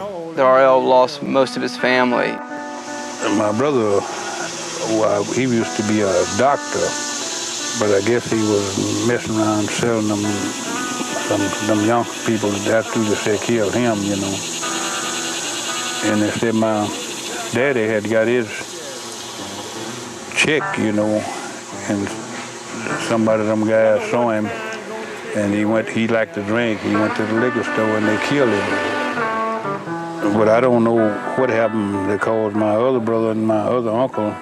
The RL lost most of his family. My brother, he used to be a doctor, but I guess he was messing around selling them young people that after they said kill him, you know. And they said my daddy had got his check, you know, and somebody of them guys saw him, and he liked to drink. He went to the liquor store and they killed him. But I don't know what happened that caused my other brother and my other uncle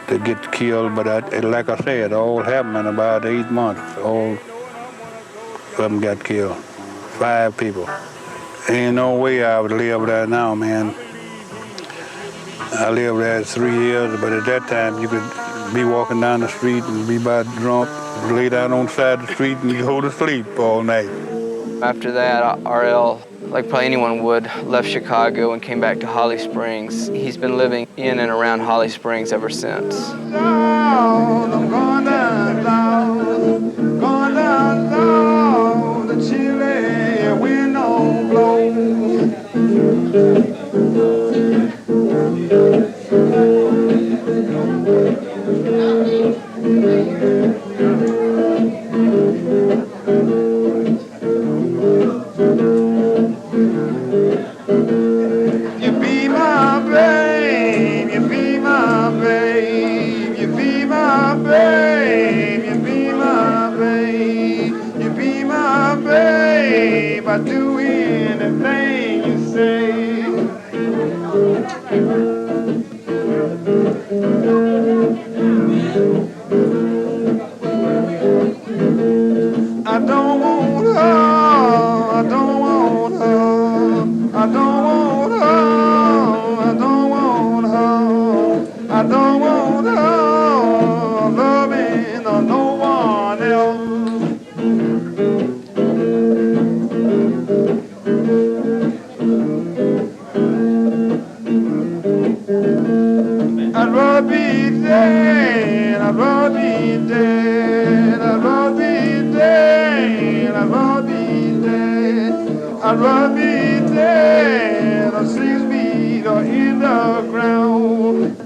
to get killed, but like I said, it all happened in about 8 months. All of them got killed. 5 people. Ain't no way I would live there now, man. I lived there 3 years, but at that time you could be walking down the street and be about drunk, lay down on the side of the street and go to sleep all night. After that, RL, like probably anyone would, left Chicago and came back to Holly Springs. He's been living in and around Holly Springs ever since. I'm going down, the chilly wind don't blow. You be my babe, you be my babe, you be my babe, you be my babe, you be my babe. I do anything you say. I don't want her, I don't want her, I don't want her, I don't want her, I don't want her loving or no one else. I'd rather be dead, I'd rather be dead, I'd rather be dead, I'd rather be dead, I'd rather be dead, or 6 feet or in the ground.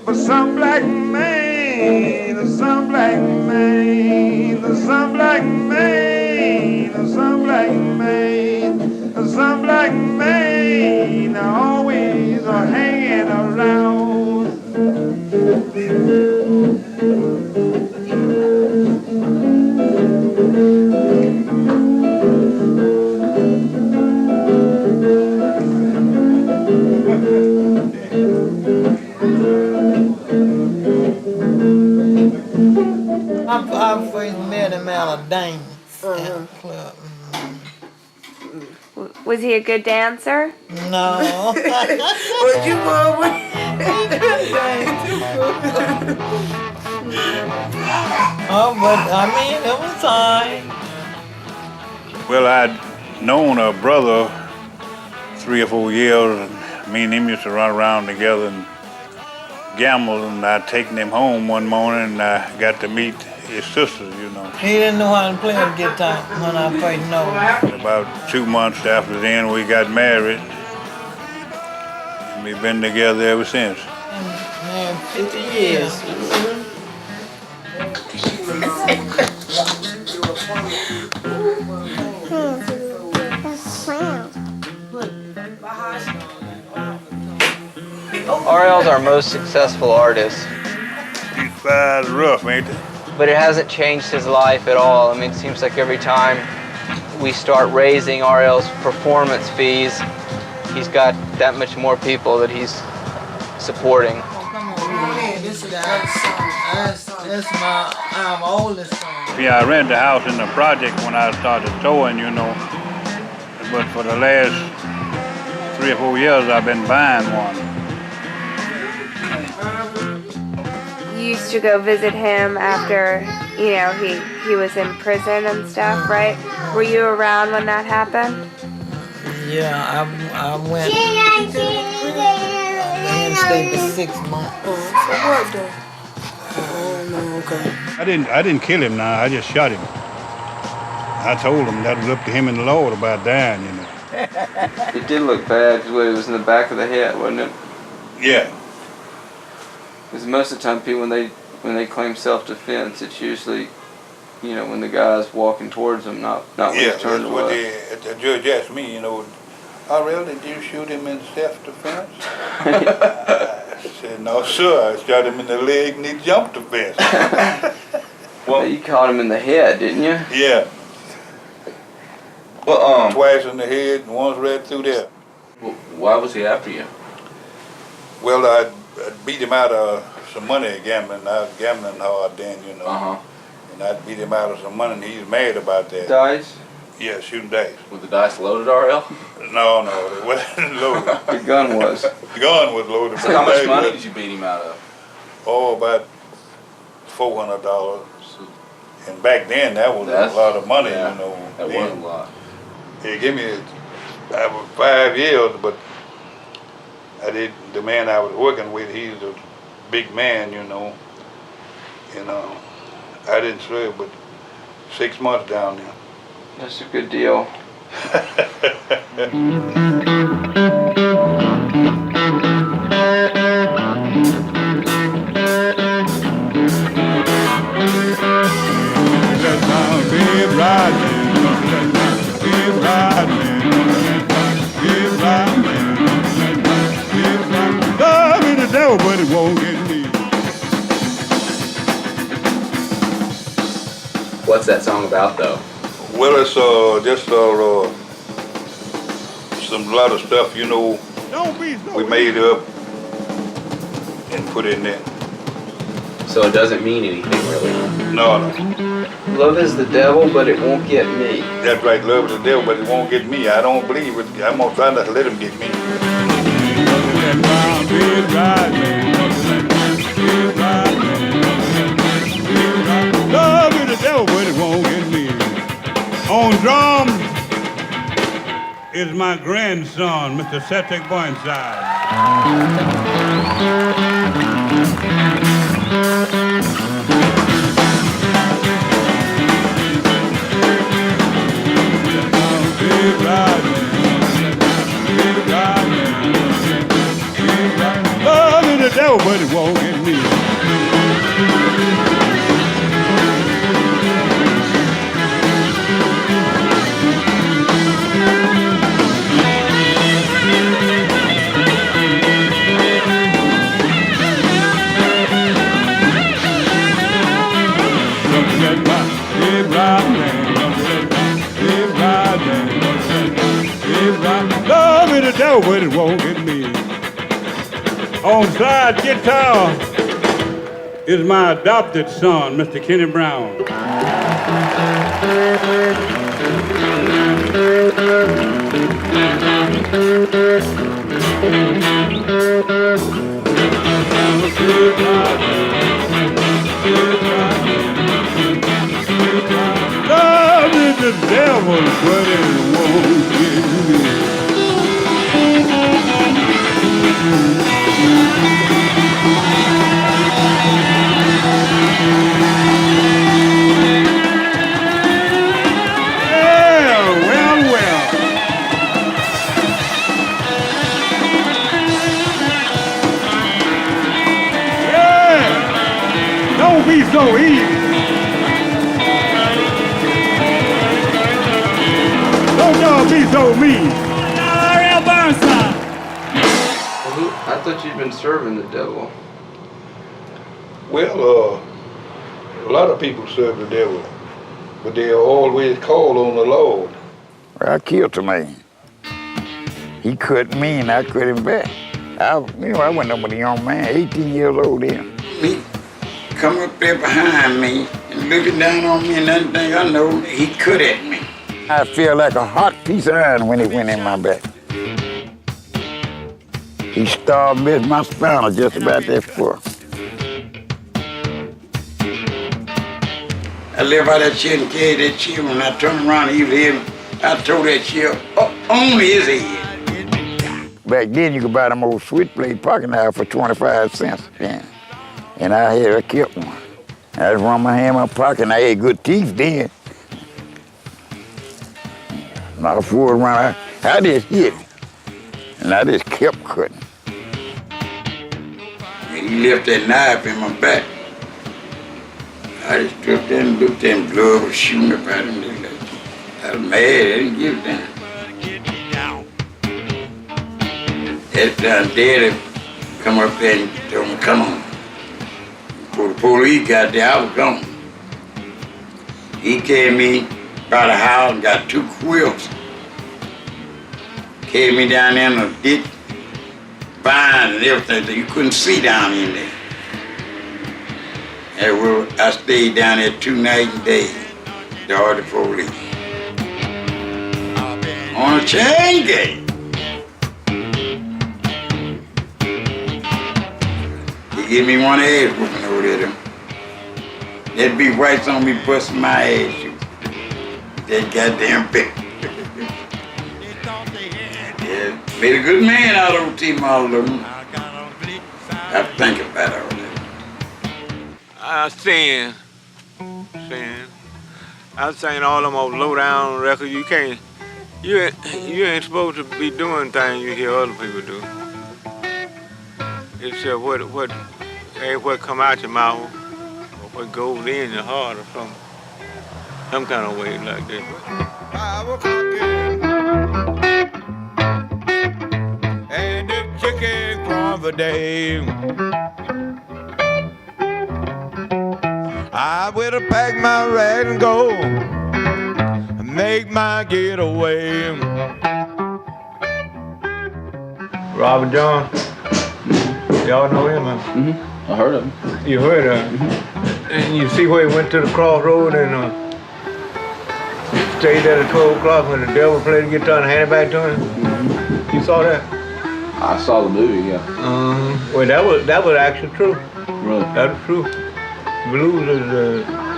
But some black man, some black man, some black man, some black man, some black man always are hanging around. I first met him at a dance club. Was he a good dancer? No. But you were Oh, but I mean, it was fine. Well, I'd known a brother 3 or 4 years, and me and him used to run around together and gamble, and I'd taken him home one morning and I got to meet his sisters, you know. He didn't know how to play the guitar when I first know him. About 2 months after then, we got married, and we've been together ever since. Man, 50 years. RL's our most successful artist, These fives rough, ain't they? but it hasn't changed his life at all. I mean, it seems like every time we start raising RL's performance fees, he's got that much more people that he's supporting. Oh, come on, man. This is that's my oldest son. Yeah, I rented a house in the project when I started touring, you know. But for the last 3 or 4 years, I've been buying one. You used to go visit him after, you know, he was in prison and stuff, right? Were you around when that happened? Yeah, I went. I stayed for 6 months. For what though? Oh no, okay. I didn't kill him now, I just shot him. I told him that was up to him and the Lord about dying, you know. It did look bad because it was in the back of the head, wasn't it? Yeah. Because most of the time people, when they claim self-defense, it's usually, you know, when the guy's walking towards them, not when he's turned away. The judge asked me, you know, oh really, did you shoot him in self-defense? I said, no sir, I shot him in the leg and he jumped the fence. Well, you caught him in the head, didn't you? Yeah. Well, Twice in the head and once right through there. why was he after you? Well, I beat him out of some money gambling. I was gambling hard then, you know. And I beat him out of some money and he's mad about that. Dice? Yeah, shooting dice. Was the dice loaded, RL? No, it wasn't loaded. The gun was. The gun was loaded. So how much money did you beat him out of? Oh, about $400. And back then, that was a lot of money, yeah, you know. That was a lot. He gave me 5 years, but the man I was working with, he's a big man, you know. And I didn't serve but 6 months down there. That's a good deal. But it won't get me. What's that song about, though? Well, it's just a lot of stuff, you know, we made up and put in there. So it doesn't mean anything, really? No. Love is the devil, but it won't get me. That's right, love is the devil, but it won't get me. I don't believe it. I'm going to try not to let him get me. Love is the devil, but it won't get me. On drums is my grandson, Mr. Cedric Burnside. Love is the devil, but it won't get me. Love is the devil, but it won't get me. On slide guitar is my adopted son, Mr. Kenny Brown. Love is the devil, but it won't get me. Well. Yeah, don't be so easy. Don't y'all be so mean. R.L. Burnside. I thought you'd been serving the devil. Well, a lot of people serve the devil, but they always call on the Lord. I killed a man. He cut me and I cut him back. I went up with a young man, 18 years old then. He come up there behind me and looking down on me, and that thing I know, he cut at me. I feel like a hot piece of iron when it went in my back. He starved me my spinal just about that far. I live out that chair and carried that chair. When I turned around, he was here. I throw that chair up on his head. Back then, you could buy them old switchblade pocket knife for 25 cents. Yeah. And I kept one. I just run my hand in my pocket and I had good teeth then. Not a fool around. I just hit it. And I just kept cutting. When he left that knife in my back, I just stood there and looked at him, blood was shooting up out of him. I was mad, I didn't give a damn. That time Daddy come up there and told me, come on. Before the police got there, I was gone. He carried me by the house and got 2 quilts. Carried me down there in the ditch, vines and everything, so you couldn't see down in there. And I stayed down there 2 nights and days, to all the police. On a chain gang. He gave me one ass whooping over there, though. That'd be whites on me busting my ass, shoot. That goddamn bitch. Yeah, made a good man out of T-Mall, though. I think about all that. Sin. I seen all them old low-down records. You ain't supposed to be doing things you hear other people do. It's what come out your mouth, or what goes in your heart, or some kind of way like that. 5 o'clock and the chicken from the day. I will pack my rag and go and make my getaway. Robert John, y'all know him, huh? Mm-hmm. I heard of him. You heard of him? And you see where he went to the crossroad and stayed there at 12 o'clock when the devil played the guitar and handed it back to him? Mm-hmm. You saw that? I saw the movie, yeah. Well, that was actually true. Really? That was true. Blues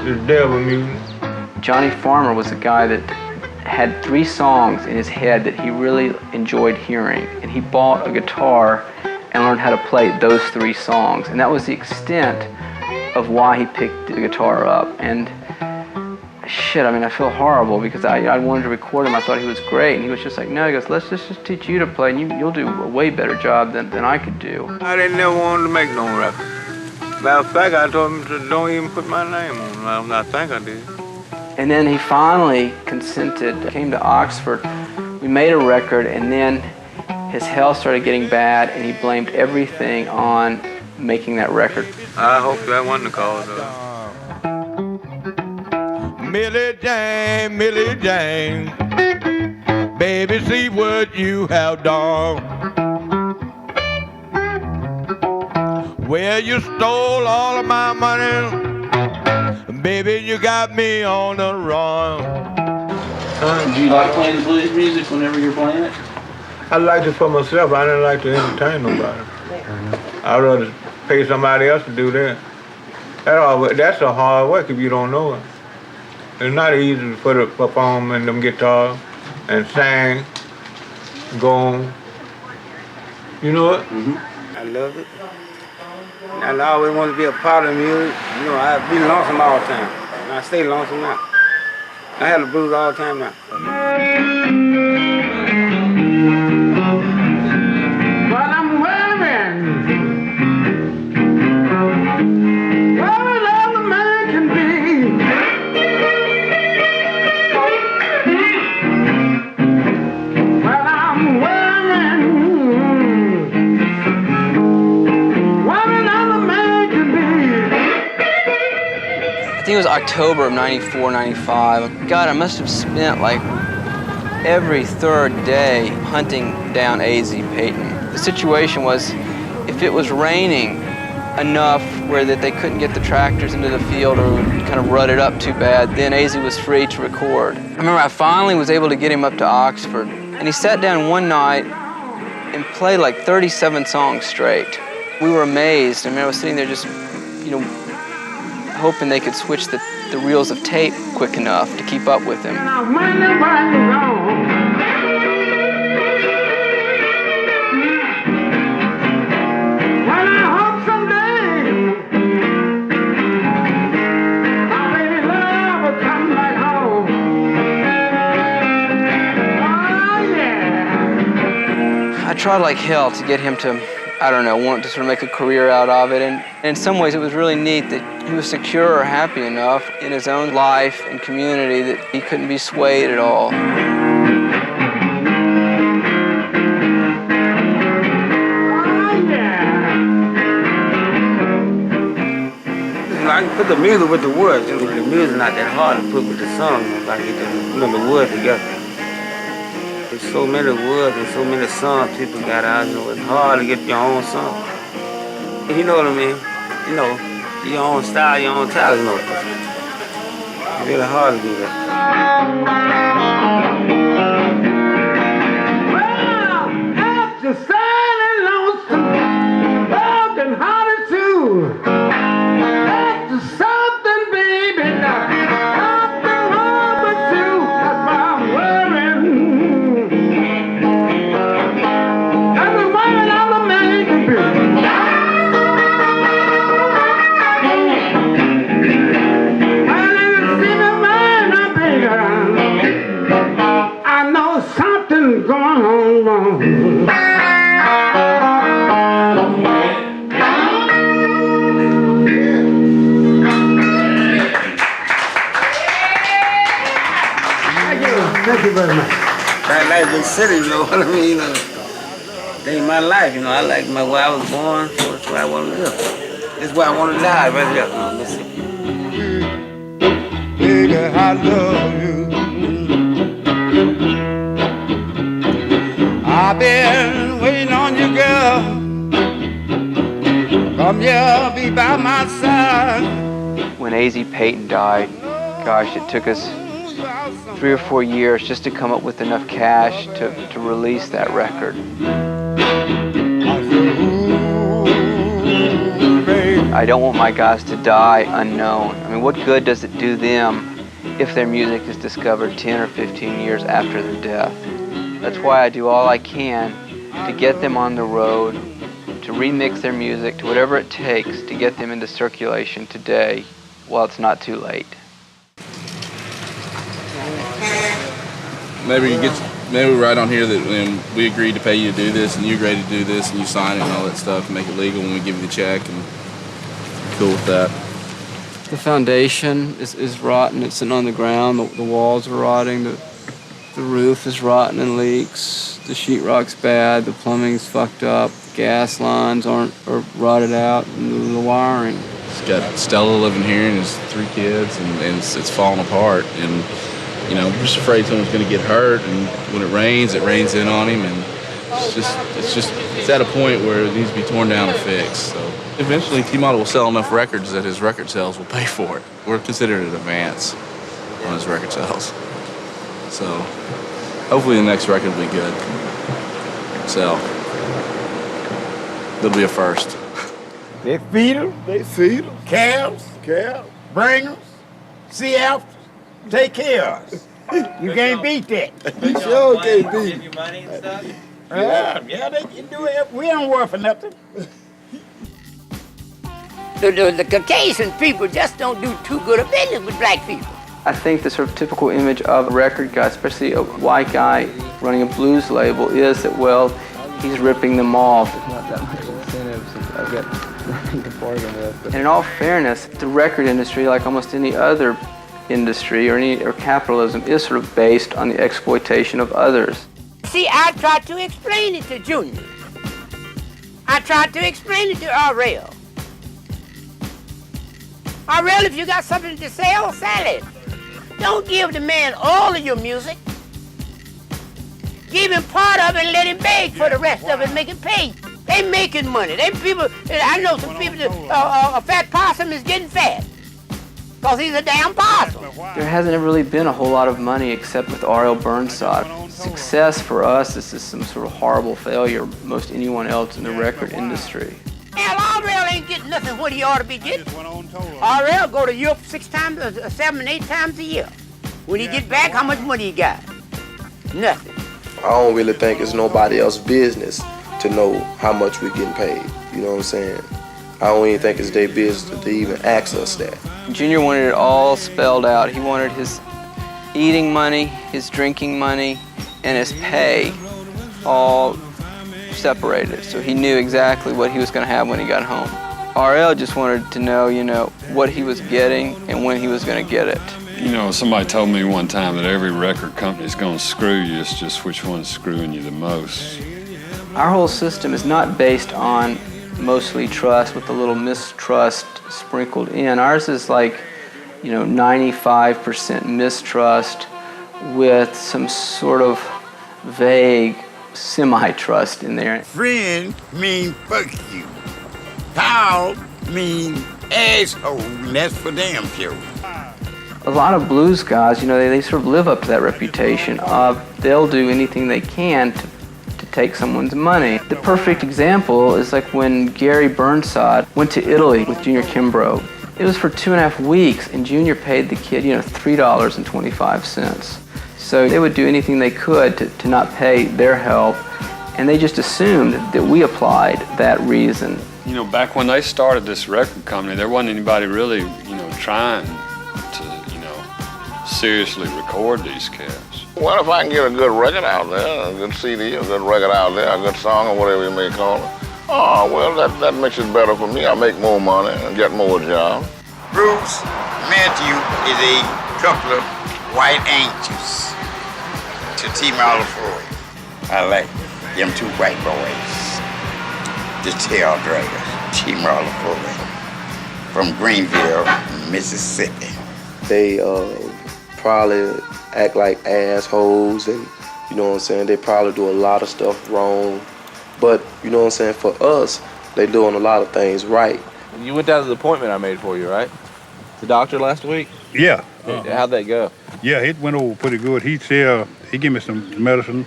is devil music. Johnny Farmer was a guy that had 3 songs in his head that he really enjoyed hearing, and he bought a guitar and learned how to play those 3 songs, and that was the extent of why he picked the guitar up. And shit, I mean, I feel horrible because I wanted to record him. I thought he was great, and he was just like, no, he goes, let's just teach you to play, and you'll do a way better job than I could do. I didn't never want to make no record. Matter of fact, I told him to don't even put my name on. I think I did. And then he finally consented, came to Oxford. We made a record, and then his health started getting bad, and he blamed everything on making that record. I hope that wasn't the cause of it. Millie Jane, baby, see what you have done. Well, you stole all of my money, baby, you got me on the run. Do you like playing blues music whenever you're playing it? I liked it for myself. I didn't like to entertain nobody. I'd rather pay somebody else to do that. That's a hard work if you don't know it. It's not easy to perform in them guitars and sing, go on. You know it? Mm-hmm. I love it. And I always want to be a part of music. You know, I be lonesome all the time. And I stay lonesome now. I have the blues all the time now. But I'm worrying. Worried all a man can be. Well, I'm worrying. Worried all a man can be. I think it was October of 94, 95. God, I must have spent like every 3rd day hunting down A.Z. Payton. The situation was, if it was raining enough where that they couldn't get the tractors into the field or would kind of rut it up too bad, then A.Z. was free to record. I remember I finally was able to get him up to Oxford, and he sat down one night and played like 37 songs straight. We were amazed. I mean, I was sitting there just, you know, hoping they could switch the reels of tape quick enough to keep up with him. tried like hell to get him to, I don't know, want to sort of make a career out of it. And in some ways it was really neat that he was secure or happy enough in his own life and community that he couldn't be swayed at all. I can put the music with the words. The music not that hard to put with the song. I get the words together. There's so many words and so many songs people got out. You know, it's hard to get your own song. You know what I mean? You know, your own style, your own talent. You know, it's really hard to do that. Well, after standing lonesome, broken hearted too. Something, baby, now. Something wrong with you. That's why I'm worrying. I've been worrying all the man can be. Well, if you see me mind, baby, I know something's going on wrong. Thank you very much. I like big city, you know what I mean? You know, they ain't my life, you know. I like where I was born, so that's where I want to live. That's where I want to die, right here, you know, Mississippi. Baby, I love you. I've been waiting on you, girl. Come here, be by my side. When A.Z. Payton died, gosh, it took us 3 or 4 years just to come up with enough cash to release that record. I don't want my guys to die unknown. I mean, what good does it do them if their music is discovered 10 or 15 years after their death? That's why I do all I can to get them on the road, to remix their music, to whatever it takes to get them into circulation today while it's not too late. Maybe we write on here that we agreed to pay you to do this, and you agreed to do this, and you sign it and all that stuff, and make it legal when we give you the check, and cool with that. The foundation is rotten. It's sitting on the ground. The walls are rotting. The roof is rotten and leaks. The sheetrock's bad. The plumbing's fucked up. The gas lines are rotted out, and the wiring. He's got Stella living here and his 3 kids, and it's falling apart. And you know, we're just afraid someone's going to get hurt, and when it rains in on him, and it's at a point where it needs to be torn down and fixed. So eventually, T-Model will sell enough records that his record sales will pay for it. We're considering an advance on his record sales. So hopefully the next record will be good. So it'll be a first. They feed them, calves, bring them, see after. Take care of us. You can't beat that. You sure can't beat it. Give you money and stuff? Yeah, they can do it. We don't work for nothing. The Caucasian people just don't do too good a business with black people. I think the sort of typical image of a record guy, especially a white guy running a blues label, is that, well, he's ripping them off. There's not that much incentive, so I've got nothing to bargain with. And in all fairness, the record industry, like almost any other industry or capitalism, is sort of based on the exploitation of others. See, I tried to explain it to Junior. I tried to explain it to R.L. R.L., if you got something to sell, sell it. Don't give the man all of your music. Give him part of it and let him beg for the rest of it, make it pay. They making money. They people, I know some people, a fat possum is getting fat. Because he's a damn possum. There hasn't really been a whole lot of money except with R.L. Burnside. Success for us is just some sort of horrible failure, most anyone else in the record industry. Hell, R.L. ain't getting nothing what he ought to be getting. R.L. go to Europe 7, 8 times a year. When he get back, how much money he got? Nothing. I don't really think it's nobody else's business to know how much we're getting paid. You know what I'm saying? I don't even think it's their business to even ask us that. Junior wanted it all spelled out. He wanted his eating money, his drinking money, and his pay all separated, so he knew exactly what he was going to have when he got home. RL just wanted to know, what he was getting and when he was going to get it. Somebody told me one time that every record company's going to screw you. It's just which one's screwing you the most. Our whole system is not based on mostly trust with a little mistrust sprinkled in. Ours is like, 95% mistrust with some sort of vague semi-trust in there. Friend mean fuck you. Pal mean asshole, and that's for damn sure. A lot of blues guys, they sort of live up to that reputation of they'll do anything they can to take someone's money. The perfect example is like when Gary Burnside went to Italy with Junior Kimbrough. It was for 2.5 weeks, and Junior paid the kid, $3.25. So they would do anything they could to not pay their help, and they just assumed that we applied that reason. Back when they started this record company, there wasn't anybody really, trying to, seriously record these cats. Well, if I can get a good record out there, a good CD, a good record out there, a good song, or whatever you may call it, that makes it better for me. I make more money and get more jobs. Bruce Matthew is a couple of white angels to T. Malafroy. I like them two white boys. The tail draggers, T. Malafroy, from Greenville, Mississippi. They probably act like assholes, and they probably do a lot of stuff wrong. But for us, they doing a lot of things right. You went down to the appointment I made for you, right? The doctor last week? Yeah. How'd that go? Yeah, it went over pretty good. He said he gave me some medicine,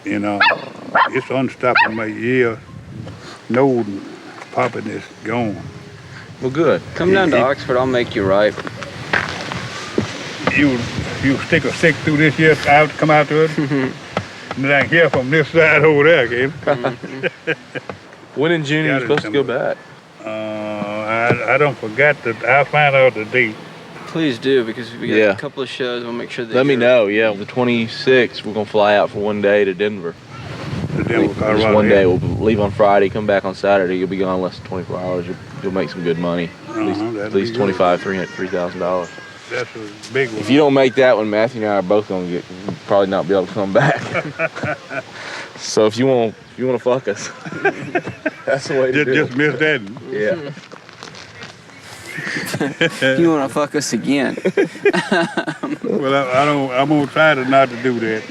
and it's unstoppable. My ear, nose, popping is gone. Well, good. Come down to Oxford, I'll make you right. You stick a stick through this here, come out to it, and then I can hear from this side over there, Gabe. When in June are you supposed to go back? I don't forget that. I'll find out the date. Please do, because we got a couple of shows. We'll make sure that Let me know, the 26th, we're going to fly out for one day to Denver. Colorado. Just one day. We'll leave on Friday, come back on Saturday. You'll be gone less than 24 hours. You'll make some good money. At least $2,500, $3,000. That's a big one. If you don't make that one, Matthew and I are both going to probably not be able to come back. So if you want to fuck us, that's the way to do it. Just miss that. Yeah. You want to fuck us again? Well, I'm gonna try not to do that.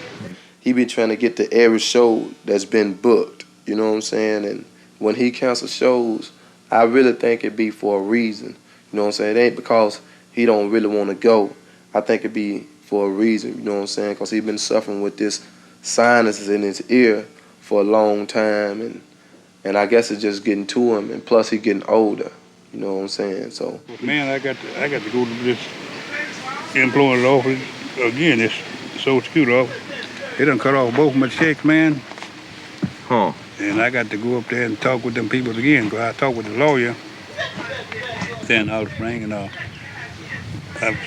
He been trying to get to every show that's been booked. You know what I'm saying? And when he cancels shows, I really think it be for a reason. You know what I'm saying? It ain't because he don't really want to go. I think it be for a reason. You know what I'm saying? Because he been suffering with this sinuses in his ear for a long time, and I guess it's just getting to him. And plus, he getting older. You know what I'm saying? So, man, I got to go to this employment office again. This Social Security office. They done cut off both my checks, man. Huh. And I got to go up there and talk with them people again. Because I talked with the lawyer then out of Spring, and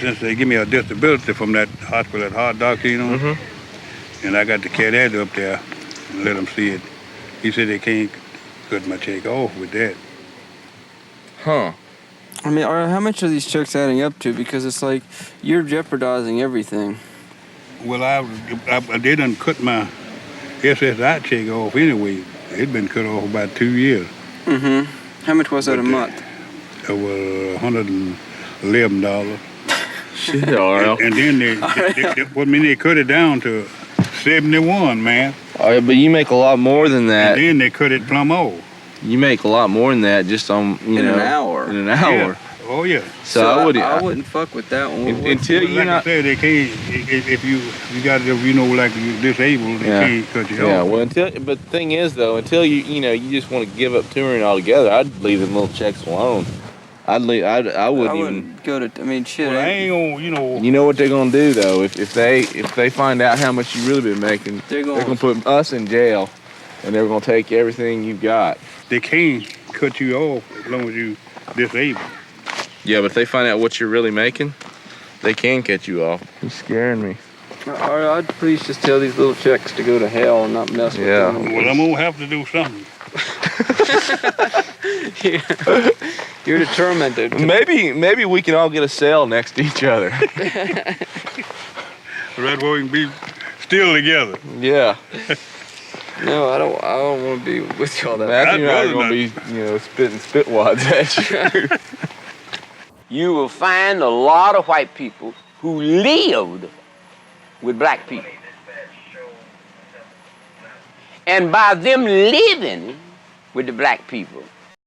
since they give me a disability from that hospital at Hard Doc, and I got to carry that up there and let them see it. He said they can't cut my check off with that. Huh. I mean, how much are these checks adding up to? Because it's like you're jeopardizing everything. Well, they done cut my SSI check off anyway. It'd been cut off about 2 years. How much was that a month? It was $111. Shit, RL. And then they cut it down to 71, man. Oh, yeah, but you make a lot more than that. And then they cut it plumb off. You make a lot more than that just on, in an hour. In an hour. Yeah. Oh yeah. So I wouldn't fuck with that one. Until you like I said, they can't. If you got like you're disabled, they can't cut you off. Yeah. Well, but the thing is though, until you just want to give up touring altogether, I'd leave them little checks alone. I wouldn't even go to. I mean, shit. Well, I ain't gonna, You know what they're gonna do though? If they find out how much you really been making, they're gonna put us in jail, and they're gonna take everything you've got. They can't cut you off as long as you disabled. Yeah, but if they find out what you're really making, they can cut you off. You're scaring me. I'd please just tell these little checks to go to hell and not mess with them. Well, I'm gonna have to do something. You're determined to. Maybe we can all get a cell next to each other. Right where we can be still together. Yeah. No, I don't want to be with y'all that. Matthew and I are gonna be, spitting spit wads at you. You will find a lot of white people who lived with black people. And by them living with the black people,